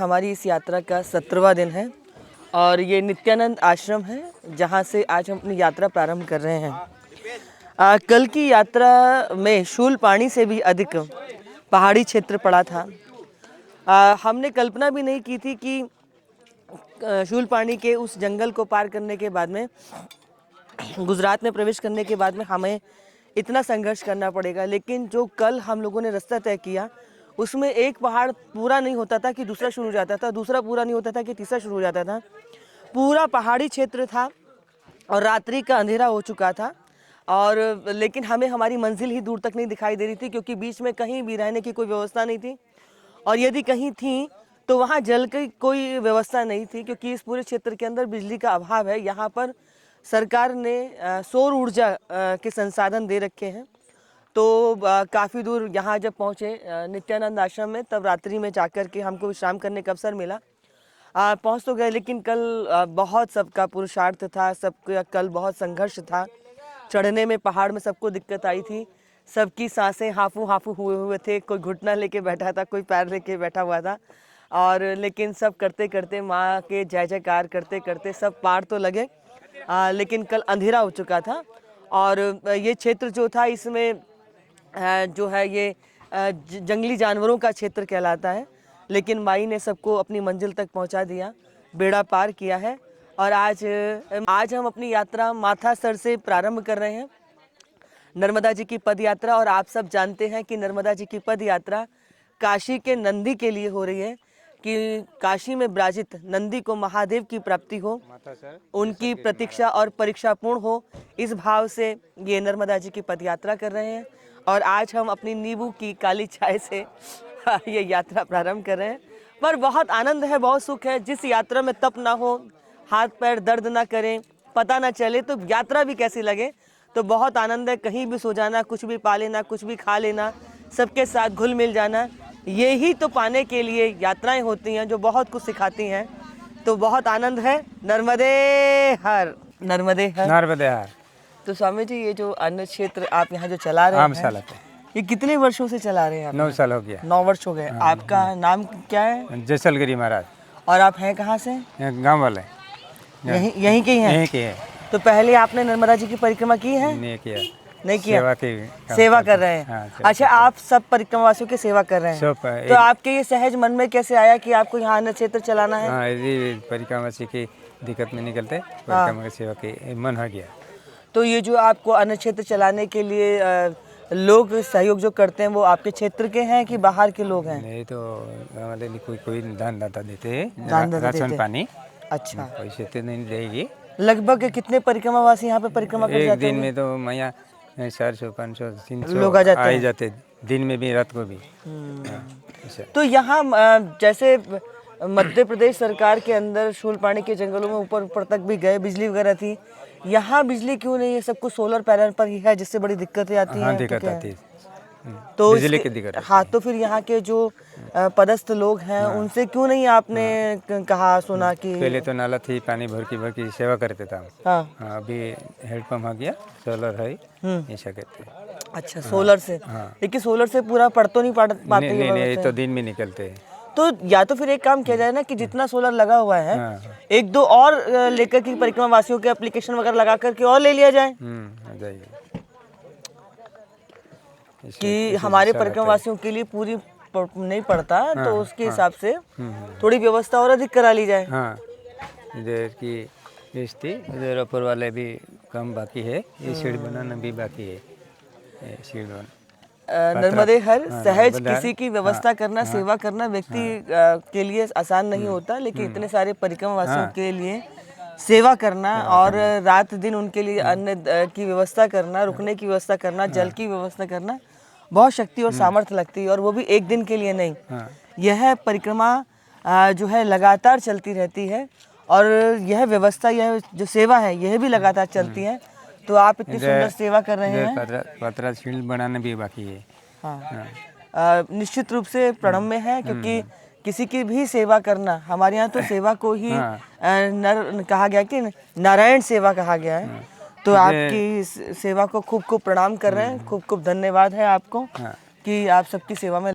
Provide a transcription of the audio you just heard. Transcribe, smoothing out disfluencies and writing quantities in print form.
हमारी इस यात्रा का 17वां दिन है और ये नित्यानंद आश्रम है जहाँ से आज हम अपनी यात्रा प्रारंभ कर रहे हैं। कल की यात्रा में शूलपाणी से भी अधिक पहाड़ी क्षेत्र पड़ा था। हमने कल्पना भी नहीं की थी कि शूलपाणी के उस जंगल को पार करने के बाद में गुजरात में प्रवेश करने के बाद में हमें इतना संघर्ष करना पड़ेगा। लेकिन जो कल हम लोगों ने रास्ता तय किया उसमें एक पहाड़ पूरा नहीं होता था कि दूसरा शुरू हो जाता था, दूसरा पूरा नहीं होता था कि तीसरा शुरू हो जाता था। पूरा पहाड़ी क्षेत्र था और रात्रि का अंधेरा हो चुका था और लेकिन हमें हमारी मंजिल ही दूर तक नहीं दिखाई दे रही थी क्योंकि बीच में कहीं भी रहने की कोई व्यवस्था नहीं थी और यदि कहीं थी तो वहाँ जल की कोई व्यवस्था नहीं थी क्योंकि इस पूरे क्षेत्र के अंदर बिजली का अभाव है। यहाँ पर सरकार ने सौर ऊर्जा के संसाधन दे रखे हैं। तो काफ़ी दूर यहाँ जब पहुँचे नित्यानंद आश्रम में तब रात्रि में जाकर के हमको विश्राम करने का अवसर मिला। पहुँच तो गए लेकिन कल बहुत सबका पुरुषार्थ था, सबका कल बहुत संघर्ष था। चढ़ने में पहाड़ में सबको दिक्कत आई थी, सबकी सांसें हाफू हाफू हुए थे, कोई घुटना लेके बैठा था, कोई पैर लेके बैठा हुआ था और लेकिन सब करते करते माँ के जय जयकार करते करते सब पार तो लगे। लेकिन कल अंधेरा हो चुका था और ये क्षेत्र जो था इसमें जो है ये जंगली जानवरों का क्षेत्र कहलाता है। लेकिन माई ने सबको अपनी मंजिल तक पहुंचा दिया, बेड़ा पार किया है और आज हम अपनी यात्रा माथासर से प्रारंभ कर रहे हैं, नर्मदा जी की पद यात्रा। और आप सब जानते हैं कि नर्मदा जी की पद यात्रा काशी के नंदी के लिए हो रही है कि काशी में विराजित नंदी को महादेव की प्राप्ति हो, उनकी प्रतीक्षा और परीक्षा पूर्ण हो, इस भाव से ये नर्मदा जी की पद यात्रा कर रहे हैं। और आज हम अपनी नींबू की काली चाय से ये यात्रा प्रारंभ कर रहे हैं। पर बहुत आनंद है, बहुत सुख है। जिस यात्रा में तप ना हो, हाथ पैर दर्द ना करें, पता ना चले तो यात्रा भी कैसी लगे। तो बहुत आनंद है, कहीं भी सो जाना, कुछ भी पा लेना, कुछ भी खा लेना, सबके साथ घुल मिल जाना, ये ही तो पाने के लिए यात्राएं होती हैं जो बहुत कुछ सिखाती हैं। तो बहुत आनंद है। नर्मदे हर, नर्मदे हर, नर्मदे हर। तो स्वामी जी ये जो अन्न क्षेत्र आप यहाँ जो चला रहे हैं, ये कितने वर्षों से चला रहे हैं आप? 9 साल हो गया। 9 वर्ष हो गए। आपका नाम क्या है? जैसलगिरी महाराज। और आप हैं कहाँ से? गांव वाले। यहीं के ही हैं? यहीं के हैं। तो पहले आपने नर्मदा जी की परिक्रमा की है? नहीं किया। नहीं किया? सेवा कर रहे हैं। हाँ, अच्छा, आप सब परिक्रमा वासियों की सेवा कर रहे हैं। तो आपके ये सहज मन में कैसे आया कि आपको यहाँ अन्न क्षेत्र चलाना है? हाँ, यदि परिक्रमा वासी की दिक्कत में निकलते परिक्रमा की सेवा की मन हो गया। तो ये जो आपको अन्न क्षेत्र चलाने के लिए लोग सहयोग जो करते हैं वो आपके क्षेत्र के हैं कि बाहर के लोग हैं? नहीं तो हमारे लिए कोई दान दाता देते हैं, राशन पानी। अच्छा, पैसे तो नहीं देगी। लगभग कितने परिक्रमावासी यहाँ पे परिक्रमा कर जाते हैं? एक दिन में तो मैया 400 500 300 लोग आ जाते हैं, दिन में भी रात को भी। तो यहाँ जैसे मध्य प्रदेश सरकार के अंदर शूलपाणी के जंगलों में ऊपर तक भी गए, बिजली वगैरह थी, यहाँ बिजली क्यों नहीं है? सब कुछ सोलर पैनल पर ही है जिससे बड़ी दिक्कतें आती हैं। दिक्कत आती है तो बिजली की दिक्कत। हाँ, तो फिर यहाँ के जो पदस्थ लोग हैं उनसे क्यों नहीं आपने कहा सुना कि? पहले तो नाला थी, पानी भर की सेवा करते थे। हाँ, अभी हेडपम्प आ गया, सोलर है, ऐसा कहते हैं। अच्छा, सोलर से। लेकिन सोलर से पूरा पड़ तो नहीं पाते? नहीं, तो दिन में निकलते हैं। तो या तो फिर एक काम किया जाए ना कि जितना सोलर लगा हुआ है एक दो और लेकर के परिक्रमा वासियों के एप्लीकेशन वगैरह लगा करके और ले लिया जाए कि हमारे परिक्रमा वासियों के लिए पूरी नहीं पड़ता। तो उसके हिसाब से थोड़ी व्यवस्था और अधिक करा ली जाए। इधर की इधर ऊपर वाले भी काम बाकी है, ये सीढ़ी बनाना भी बाकी है। सीढ़ी नर्मदे हर सहज किसी की व्यवस्था करना, सेवा करना व्यक्ति के लिए आसान नहीं होता, लेकिन इतने सारे परिक्रमा वासियों के लिए सेवा करना और रात दिन उनके लिए अन्न की व्यवस्था करना, रुकने की व्यवस्था करना, जल की व्यवस्था करना बहुत शक्ति और सामर्थ्य लगती है। और वो भी एक दिन के लिए नहीं। यह परिक्रमा जो है लगातार चलती रहती है और यह व्यवस्था, यह जो सेवा है यह भी लगातार चलती है। तो आप इतनी सुंदर सेवा कर रहे हैं। पतरा शील्ड बनाना भी बाकी है। हाँ, निश्चित रूप से प्रणम में है क्योंकि किसी की भी सेवा करना, हमारे यहाँ तो सेवा को ही नर कहा गया कि नारायण सेवा कहा गया है। तो आपकी सेवा को खूब खूब प्रणाम कर रहे हैं, खूब खूब धन्यवाद है आपको कि आप सबकी सेवा में